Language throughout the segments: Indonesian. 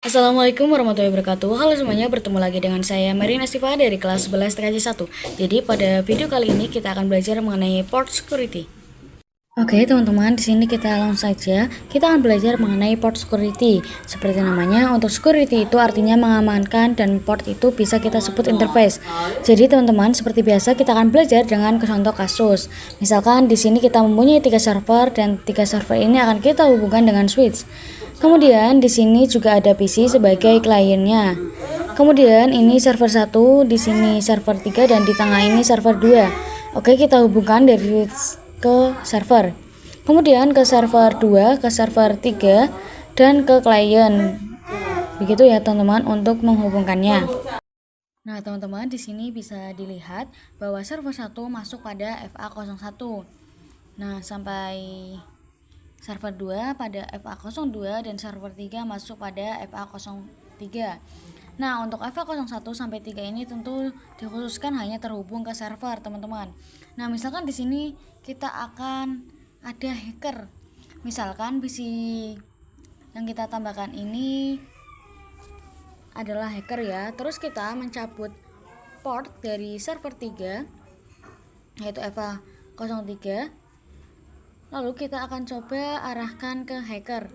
Assalamualaikum warahmatullahi wabarakatuh. Halo semuanya, bertemu lagi dengan saya Marina Siva dari kelas 11 TKJ 1. Jadi pada video kali ini kita akan belajar mengenai port security. Oke teman-teman, di sini kita langsung saja. Kita akan belajar mengenai port security. Seperti namanya, untuk security itu artinya mengamankan, dan port itu bisa kita sebut interface. Jadi teman-teman, seperti biasa kita akan belajar dengan contoh kasus. Misalkan di sini kita mempunyai 3 server, dan 3 server ini akan kita hubungkan dengan switch. Kemudian di sini juga ada PC sebagai kliennya. Kemudian ini server 1, di sini server 3, dan di tengah ini server 2. Oke, kita hubungkan dari switch ke server. Kemudian ke server 2, ke server 3, dan ke klien. Begitu ya teman-teman untuk menghubungkannya. Nah, teman-teman di sini bisa dilihat bahwa server 1 masuk pada FA01. Nah, sampai server 2 pada FA02 dan server 3 masuk pada FA03. Nah, untuk FA01 sampai 3 ini tentu dikhususkan hanya terhubung ke server, teman-teman. Nah, misalkan di sini kita akan ada hacker. Misalkan PC yang kita tambahkan ini adalah hacker ya. Terus kita mencabut port dari server 3 yaitu FA03. Lalu kita akan coba arahkan ke hacker.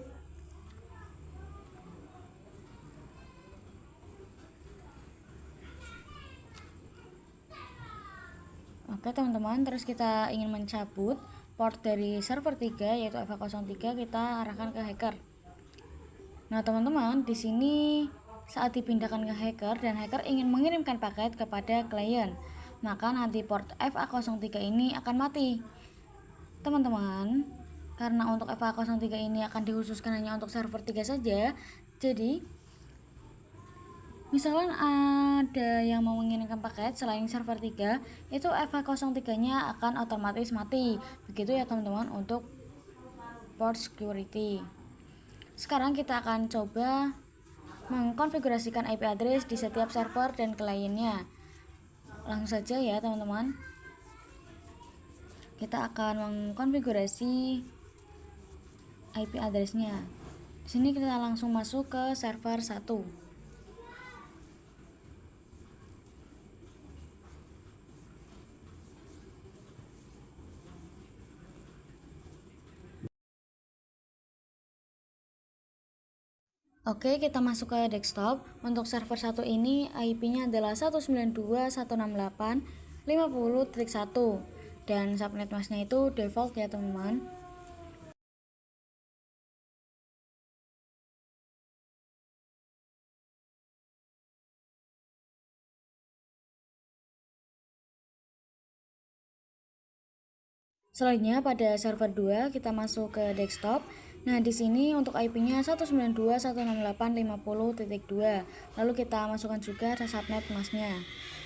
Oke teman-teman, terus kita ingin mencabut port dari server 3 yaitu FA03, kita arahkan ke hacker. Nah teman-teman, di sini saat dipindahkan ke hacker dan hacker ingin mengirimkan paket kepada klien, maka nanti port FA03 ini akan mati. Teman-teman, karena untuk FA03 ini akan dikhususkan hanya untuk server 3 saja, jadi misalkan ada yang mau mengirimkan paket selain server 3, itu FA03 nya akan otomatis mati. Begitu ya teman-teman untuk port security. Sekarang kita akan coba mengkonfigurasikan IP address di setiap server dan kliennya. Langsung saja ya teman-teman. Kita akan mengkonfigurasi IP addressnya. Di sini kita langsung masuk ke server 1. Oke, kita masuk ke desktop. Untuk server 1 ini IP-nya adalah 192.168.50.1 dan subnet masknya itu default ya teman-teman. Selanjutnya pada server 2 kita masuk ke desktop. Nah, di sini untuk IP-nya 192.168.50.2. Lalu kita masukkan juga subnet masknya.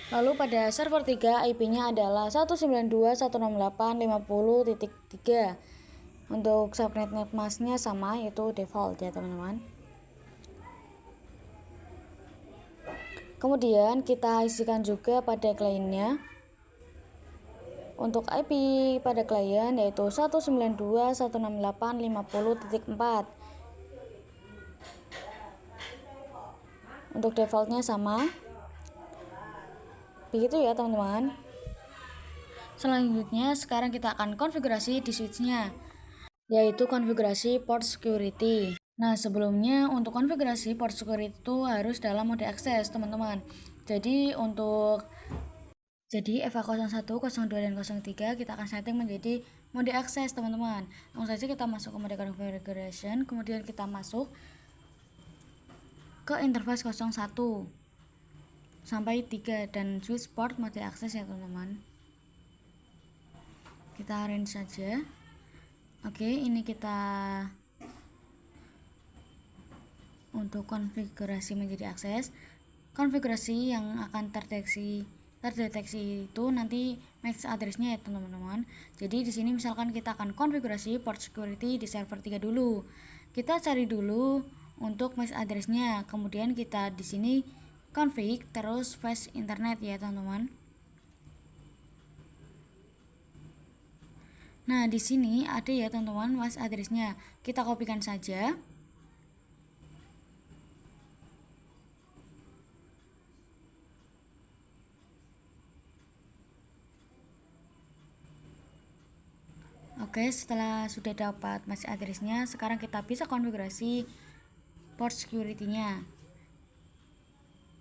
Lalu pada server 3 IP-nya adalah 192.168.50.3. Untuk subnet masknya sama, yaitu default ya teman-teman. Kemudian kita isikan juga pada kliennya. Untuk IP pada klien yaitu 192.168.50.4. Untuk defaultnya sama. Begitu ya teman-teman. Selanjutnya sekarang kita akan konfigurasi di switchnya, yaitu konfigurasi port security. Nah, sebelumnya untuk konfigurasi port security itu harus dalam mode akses teman-teman. Jadi FA01, 02, dan 03 kita akan setting menjadi mode akses teman-teman. Langsung saja kita masuk ke mode configuration, kemudian kita masuk ke interface 01 sampai 3 dan switch port mode akses ya teman-teman. Kita arrange saja. Oke, ini kita untuk konfigurasi menjadi akses. Konfigurasi yang akan terdeteksi itu nanti MAC address-nya ya teman-teman. Jadi di sini misalkan kita akan konfigurasi port security di server 3 dulu. Kita cari dulu untuk MAC address-nya, kemudian kita di sini config terus fast internet ya teman-teman. Nah, di sini ada ya teman-teman MAC address-nya. Kita kopikan saja. Oke, setelah sudah dapat MAC address-nya, sekarang kita bisa konfigurasi port security-nya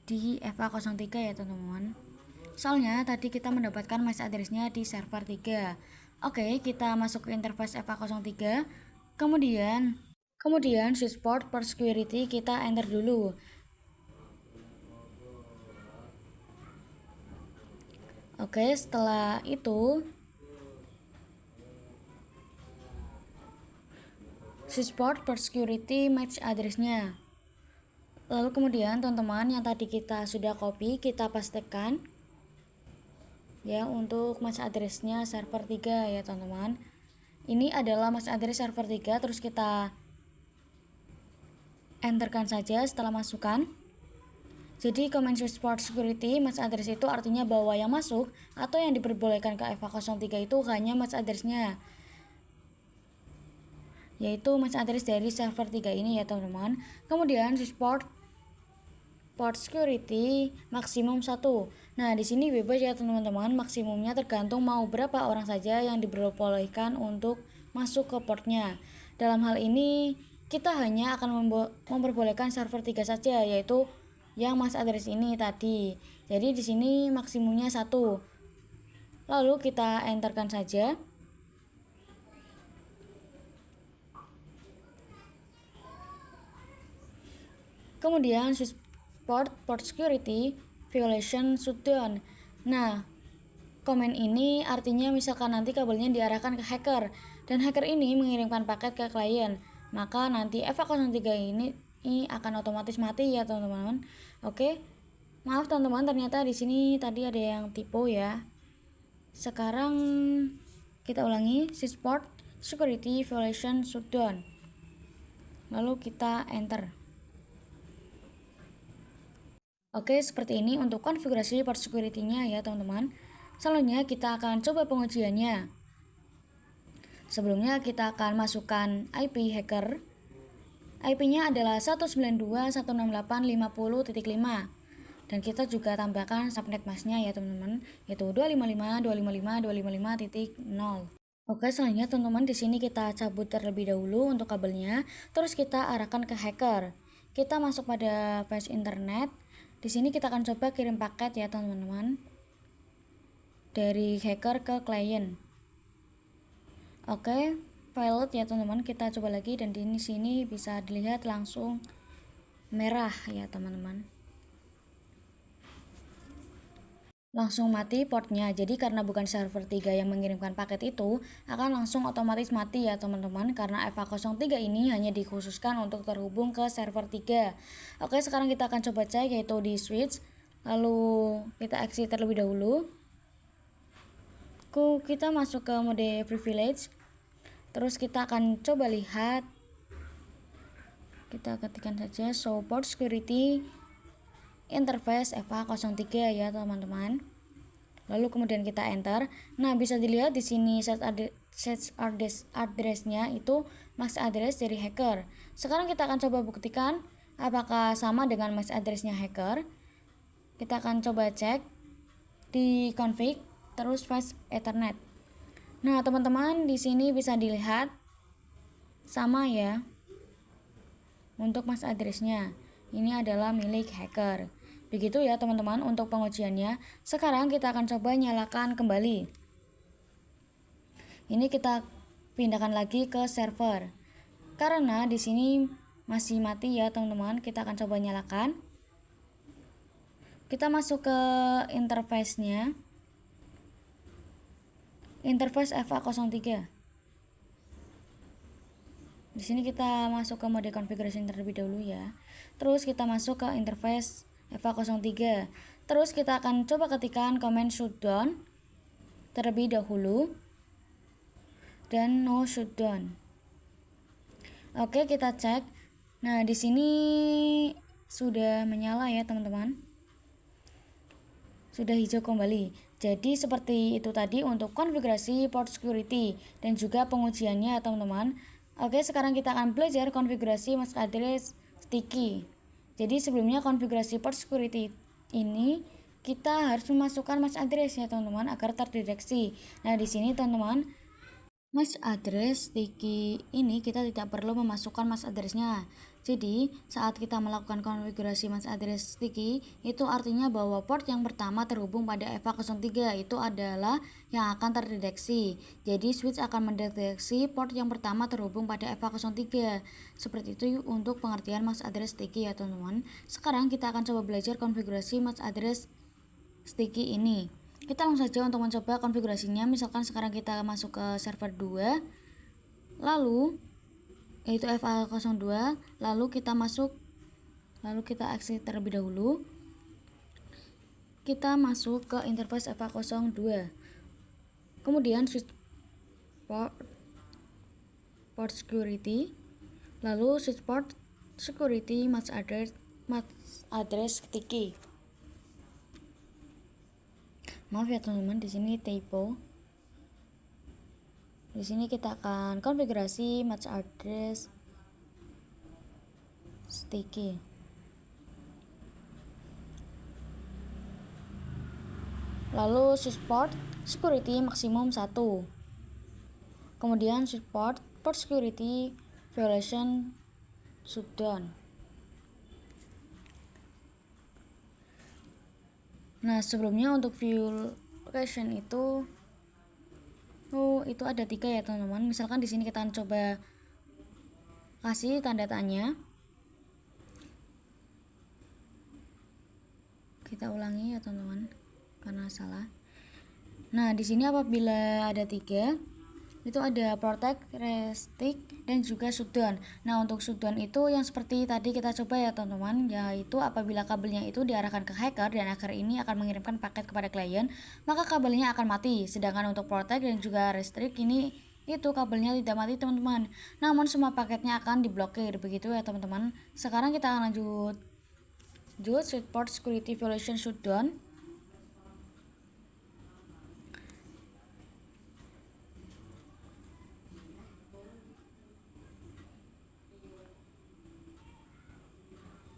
di FA03 ya teman-teman. Soalnya tadi kita mendapatkan MAC address-nya di server 3. Oke, kita masuk ke interface FA03. Kemudian switch port security kita enter dulu. Oke, setelah itu switch port security MAC address-nya. Lalu kemudian teman-teman yang tadi kita sudah copy, kita pastekan ya untuk MAC address-nya server 3 ya teman-teman. Ini adalah MAC address server 3, terus kita enterkan saja setelah masukkan. Jadi command switch port security MAC address itu artinya bahwa yang masuk atau yang diperbolehkan ke FA03 itu hanya MAC address-nya, yaitu MAC address dari server 3 ini ya teman-teman. Kemudian switch port security maksimum 1. Nah, di sini bebas ya teman-teman, maksimumnya tergantung mau berapa orang saja yang diperbolehkan untuk masuk ke portnya. Dalam hal ini kita hanya akan memperbolehkan server 3 saja, yaitu yang MAC address ini tadi. Jadi di sini maksimumnya 1. Lalu kita enterkan saja. Kemudian switch port security violation shutdown. Nah, komen ini artinya misalkan nanti kabelnya diarahkan ke hacker dan hacker ini mengirimkan paket ke klien, maka nanti FA03 ini akan otomatis mati ya teman-teman. Oke. Maaf teman-teman, ternyata di sini tadi ada yang typo ya. Sekarang kita ulangi switch port security violation shutdown. Lalu kita enter. Oke, seperti ini untuk konfigurasi port security-nya ya teman-teman. Selanjutnya kita akan coba pengujiannya. Sebelumnya kita akan masukkan IP hacker. IP-nya adalah 192.168.50.5 dan kita juga tambahkan subnet masknya ya teman-teman, yaitu 255.255.255.0. Oke, selanjutnya teman-teman di sini kita cabut terlebih dahulu untuk kabelnya, terus kita arahkan ke hacker. Kita masuk pada page internet. Di sini kita akan coba kirim paket ya teman-teman, dari hacker ke klien. Oke, pilot ya teman-teman, kita coba lagi dan di sini bisa dilihat langsung merah ya teman-teman. Langsung mati portnya. Jadi karena bukan server 3 yang mengirimkan paket itu, akan langsung otomatis mati ya teman-teman, karena FA03 ini hanya dikhususkan untuk terhubung ke server 3. Oke, sekarang kita akan coba cek yaitu di switch. Lalu kita exit terlebih dahulu. Kita masuk ke mode privilege. Terus kita akan coba lihat, kita ketikkan saja show port security interface FA03 ya teman-teman. Lalu kemudian kita enter. Nah, bisa dilihat di sini set address-nya itu MAC address dari hacker. Sekarang kita akan coba buktikan apakah sama dengan MAC address-nya hacker. Kita akan coba cek di config terus fast ethernet. Nah, teman-teman di sini bisa dilihat sama ya untuk MAC address-nya. Ini adalah milik hacker. Begitu ya teman-teman untuk pengujiannya. Sekarang kita akan coba nyalakan kembali. Ini kita pindahkan lagi ke server. Karena di sini masih mati ya teman-teman, kita akan coba nyalakan. Kita masuk ke interface-nya. Interface FA03. Di sini kita masuk ke mode configuration terlebih dahulu ya. Terus kita masuk ke interface FA03. Terus kita akan coba ketikkan command shutdown terlebih dahulu dan no shutdown. Oke, kita cek. Nah, di sini sudah menyala ya teman-teman. Sudah hijau kembali. Jadi seperti itu tadi untuk konfigurasi port security dan juga pengujiannya teman-teman. Oke, sekarang kita akan belajar konfigurasi MAC address sticky. Jadi sebelumnya konfigurasi port security ini kita harus memasukkan MAC address ya teman-teman agar terdeteksi. Nah, di sini teman-teman MAC address sticky ini kita tidak perlu memasukkan MAC addressnya. Jadi saat kita melakukan konfigurasi MAC address sticky, itu artinya bahwa port yang pertama terhubung pada FA03 itu adalah yang akan terdeteksi. Jadi switch akan mendeteksi port yang pertama terhubung pada FA03. Seperti itu untuk pengertian MAC address sticky ya teman-teman. Sekarang kita akan coba belajar konfigurasi MAC address sticky ini. Kita langsung saja untuk mencoba konfigurasinya. Misalkan sekarang kita masuk ke server 2, lalu yaitu FA02, lalu kita exit terlebih dahulu. Kita masuk ke interface FA02. Kemudian switch port security, lalu switch port security MAC address sticky. Maaf ya teman-teman, di sini typo. Di sini kita akan konfigurasi MAC address sticky. Lalu switch port security maksimum 1. Kemudian switch port security violation shutdown. Nah, sebelumnya untuk violation itu ada 3 ya teman-teman. Misalkan di sini kita akan coba kasih tanda tanya. Kita ulangi ya teman-teman karena salah. Nah, di sini apabila ada 3, itu ada protect, restrict, dan juga shutdown. Nah, untuk shutdown itu yang seperti tadi kita coba ya teman-teman, yaitu apabila kabelnya itu diarahkan ke hacker dan hacker ini akan mengirimkan paket kepada klien, maka kabelnya akan mati. Sedangkan untuk protect dan juga restrict ini itu kabelnya tidak mati teman-teman, namun semua paketnya akan diblokir. Begitu ya teman-teman. Sekarang kita akan lanjut switch port security violation shutdown.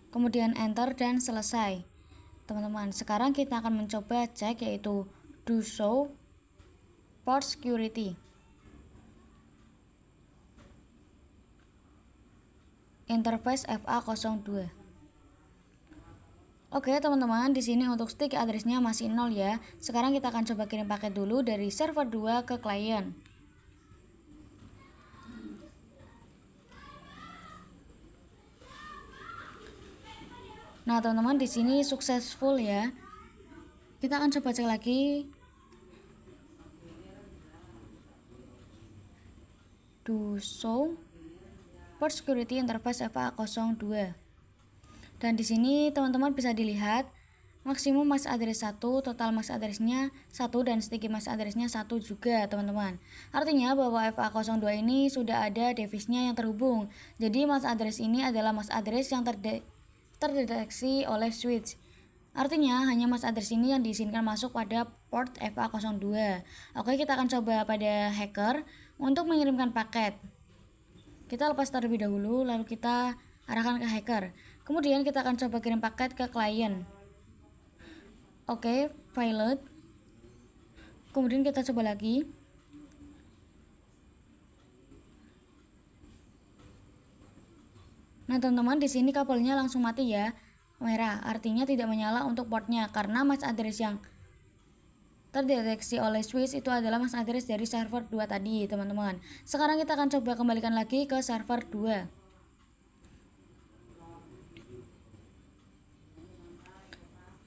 Kemudian enter dan selesai. Teman-teman, sekarang kita akan mencoba cek yaitu do show port security. Interface FA02. Oke teman-teman, di sini untuk stick addressnya masih 0 ya. Sekarang kita akan coba kirim paket dulu dari server 2 ke klien. Nah teman-teman, di sini successful ya. Kita akan coba cek lagi. Do show port security interface FA02. Dan di sini teman-teman bisa dilihat maksimum MAC address 1, total MAC addressnya 1, dan sticky MAC addressnya 1 juga teman-teman. Artinya bahwa FA02 ini sudah ada device-nya yang terhubung. Jadi MAC address ini adalah MAC address yang terdeteksi oleh switch. Artinya hanya MAC address ini yang diizinkan masuk pada port FA02. Oke, kita akan coba pada hacker untuk mengirimkan paket. Kita lepas terlebih dahulu, lalu kita arahkan ke hacker. Kemudian kita akan coba kirim paket ke klien. Oke, pilot. Kemudian kita coba lagi. Nah teman-teman, di sini kabelnya langsung mati ya, merah, artinya tidak menyala untuk portnya karena MAC address yang terdeteksi oleh switch itu adalah MAC address dari server 2 tadi teman-teman. Sekarang kita akan coba kembalikan lagi ke server 2.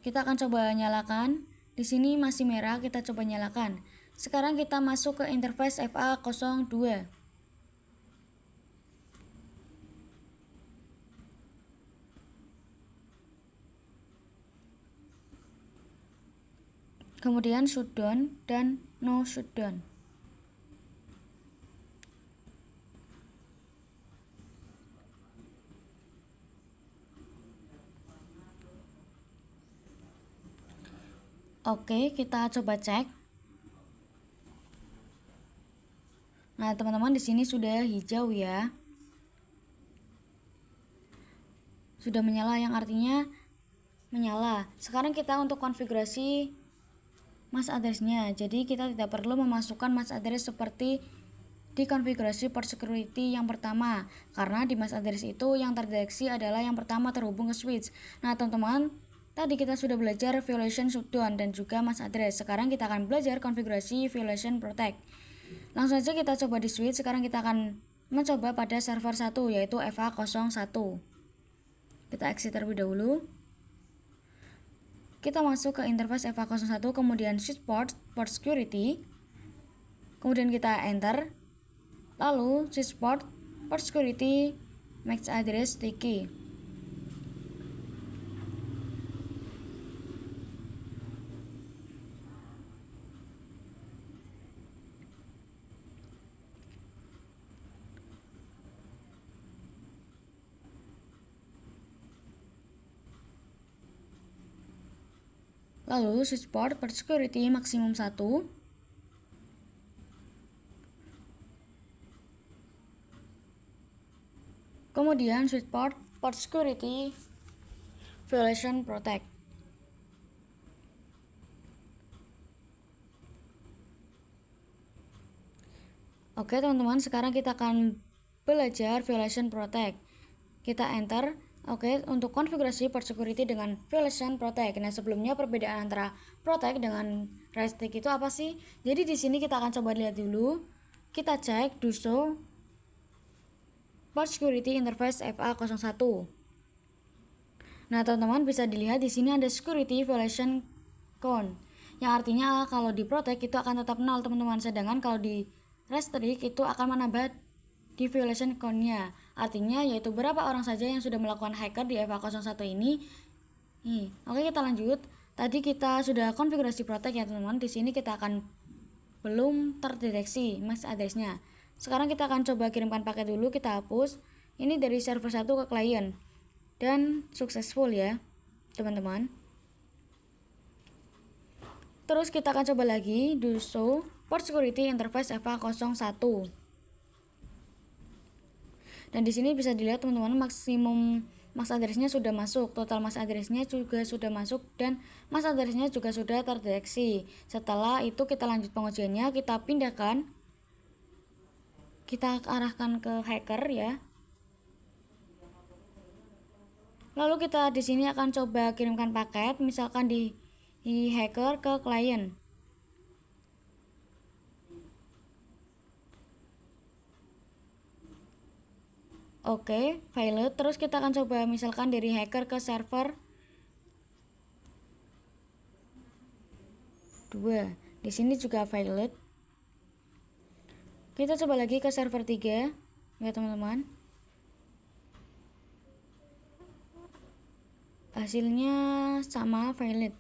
Kita akan coba nyalakan. Di sini masih merah, kita coba nyalakan. Sekarang kita masuk ke interface FA02. Kemudian shutdown dan no shutdown. Oke, kita coba cek. Nah, teman-teman, di sini sudah hijau ya. Sudah menyala yang artinya menyala. Sekarang kita untuk konfigurasi MAC address-nya. Jadi kita tidak perlu memasukkan MAC address seperti di konfigurasi port security yang pertama, karena di MAC address itu yang terdeteksi adalah yang pertama terhubung ke switch. Nah teman-teman, tadi kita sudah belajar violation shutdown dan juga MAC address. Sekarang kita akan belajar konfigurasi violation protect. Langsung saja kita coba di switch. Sekarang kita akan mencoba pada server 1 yaitu FA01. Kita exit terlebih dahulu. Kita masuk ke interface FA01, kemudian switch port security. Kemudian kita enter. Lalu switch port security MAC address sticky. Lalu switch port security maksimum 1. Kemudian switch port security violation protect. Oke teman-teman, sekarang kita akan belajar violation protect. Kita enter. Oke, untuk konfigurasi port security dengan violation protect. Nah, sebelumnya perbedaan antara protect dengan restrict itu apa sih? Jadi di sini kita akan coba lihat dulu. Kita cek do show port security interface FA01. Nah, teman-teman bisa dilihat di sini ada security violation count. Yang artinya kalau di protect itu akan tetap 0, teman-teman. Sedangkan kalau di restrict itu akan menambah di violation count-nya. Artinya yaitu berapa orang saja yang sudah melakukan hacker di FA01 ini. Oke, kita lanjut. Tadi kita sudah konfigurasi protect ya, teman-teman. Di sini kita akan belum terdeteksi MAC address-nya. Sekarang kita akan coba kirimkan paket dulu, kita hapus. Ini dari server 1 ke klien. Dan successful ya, teman-teman. Terus kita akan coba lagi do show port security interface FA01. Dan di sini bisa dilihat teman-teman maksimum MAC address-nya sudah masuk, total MAC address-nya juga sudah masuk, dan MAC address-nya juga sudah terdeteksi. Setelah itu kita lanjut pengujiannya, kita pindahkan, kita arahkan ke hacker ya. Lalu kita di sini akan coba kirimkan paket, misalkan di hacker ke klien. Oke, valid. Terus kita akan coba misalkan dari hacker ke server 2. Di sini juga valid. Kita coba lagi ke server 3 ya teman-teman. Hasilnya sama, valid.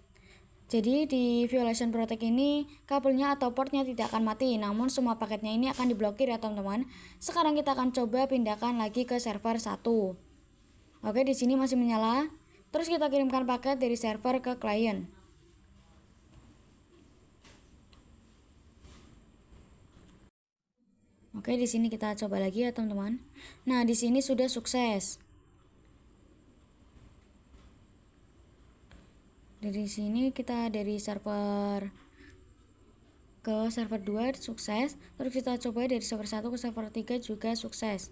Jadi di violation protect ini kabelnya atau portnya tidak akan mati, namun semua paketnya ini akan diblokir ya teman-teman. Sekarang kita akan coba pindahkan lagi ke server 1. Oke, di sini masih menyala. Terus kita kirimkan paket dari server ke klien. Oke, di sini kita coba lagi ya teman-teman. Nah, di sini sudah sukses. Dari sini kita dari server ke server 2 sukses. Terus kita coba dari server 1 ke server 3 juga sukses.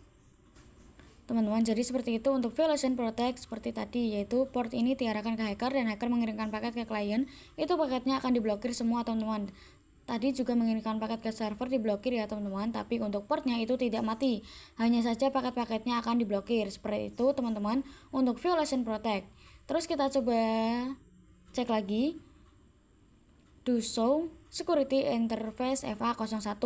Teman-teman, jadi seperti itu untuk violation protect seperti tadi, yaitu port ini diarahkan ke hacker dan hacker mengirimkan paket ke klien. Itu paketnya akan diblokir semua teman-teman. Tadi juga mengirimkan paket ke server diblokir ya teman-teman, tapi untuk portnya itu tidak mati. Hanya saja paket-paketnya akan diblokir. Seperti itu teman-teman untuk violation protect. Terus kita coba cek lagi do show security interface FA01.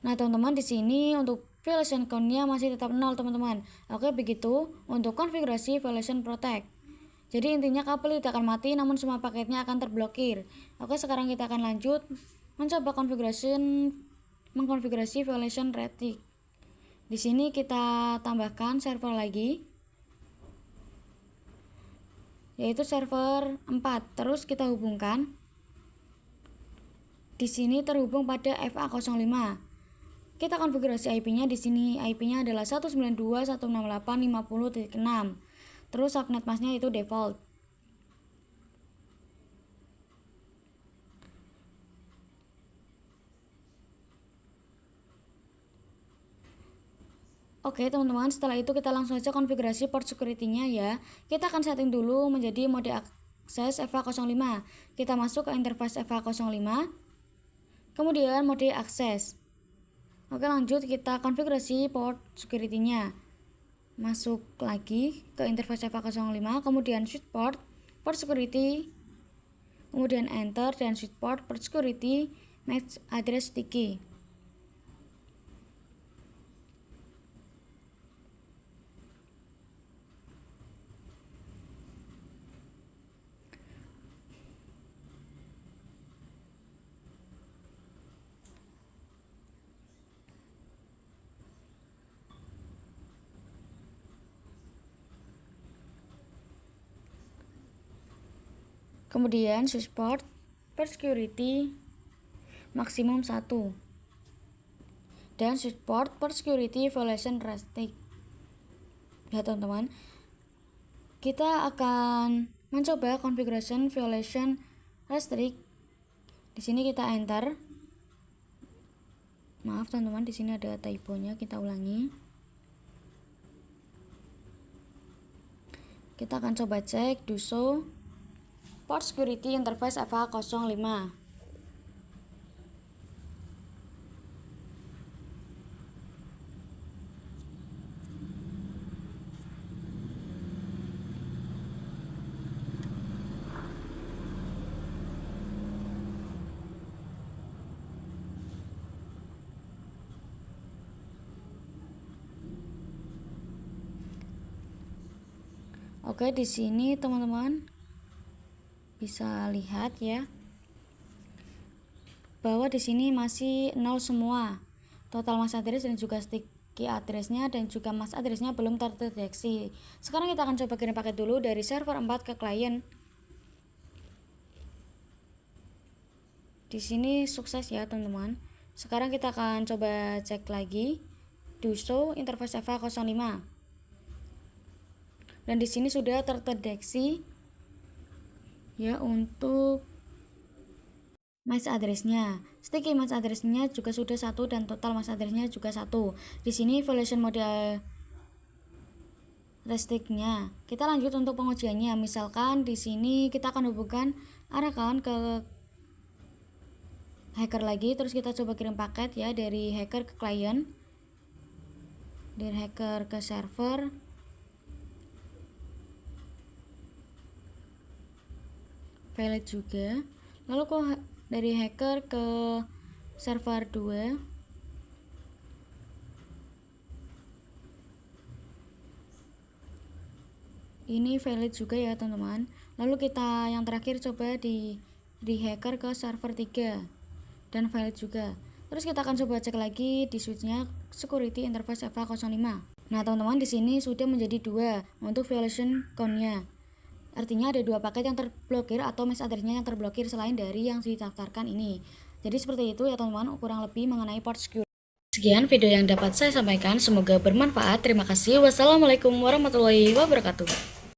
Nah teman-teman, di sini untuk violation count-nya masih tetap 0 teman-teman. Oke, begitu untuk konfigurasi violation protect. Jadi intinya kabel tidak akan mati, namun semua paketnya akan terblokir. Oke, sekarang kita akan lanjut mencoba mengkonfigurasi violation restrict. Di sini kita tambahkan server lagi, yaitu server 4. Terus kita hubungkan. Di sini terhubung pada FA05. Kita konfigurasi IP-nya. Di sini IP-nya adalah 192.168.50.6. Terus subnet masknya itu default. Oke teman-teman, setelah itu kita langsung aja konfigurasi port security-nya ya. Kita akan setting dulu menjadi mode akses FA05. Kita masuk ke interface FA05. Kemudian mode akses. Oke, lanjut kita konfigurasi port security-nya. Masuk lagi ke interface FA05, kemudian switch port security, kemudian enter dan switch port security match address sticky. Kemudian switch port security maksimum 1 dan switch port security violation restrict. Ya teman-teman, kita akan mencoba configuration violation restrict. Di sini kita enter. Maaf teman-teman, di sini ada typonya, kita ulangi. Kita akan coba cek do show port security interface FA05. Oke, di sini teman-teman bisa lihat ya bahwa di sini masih 0 semua. Total MAC address dan juga sticky addressnya dan juga MAC addressnya belum terdeteksi. Sekarang kita akan coba kirim paket dulu dari server 4 ke klien. Di sini sukses ya teman-teman. Sekarang kita akan coba cek lagi do show interface FA05. Dan di sini sudah terdeteksi ya untuk MAC addressnya. Sticky MAC addressnya juga sudah 1 dan total MAC addressnya juga 1. Di sini violation mode restrictnya. Kita lanjut untuk pengujiannya. Misalkan di sini kita akan hubungkan arahkan ke hacker lagi, terus kita coba kirim paket ya dari hacker ke klien, dari hacker ke server. Valid juga. Lalu kok dari hacker ke server 2. Ini valid juga ya teman-teman. Lalu kita yang terakhir coba di hacker ke server 3 dan valid juga. Terus kita akan coba cek lagi di switchnya security interface FA05. Nah teman-teman, di sini sudah menjadi 2 untuk violation count-nya. Artinya ada 2 paket yang terblokir atau MAC address-nya yang terblokir selain dari yang didaftarkan ini. Jadi seperti itu ya teman-teman, kurang lebih mengenai port security. Sekian video yang dapat saya sampaikan, semoga bermanfaat. Terima kasih. Wassalamualaikum warahmatullahi wabarakatuh.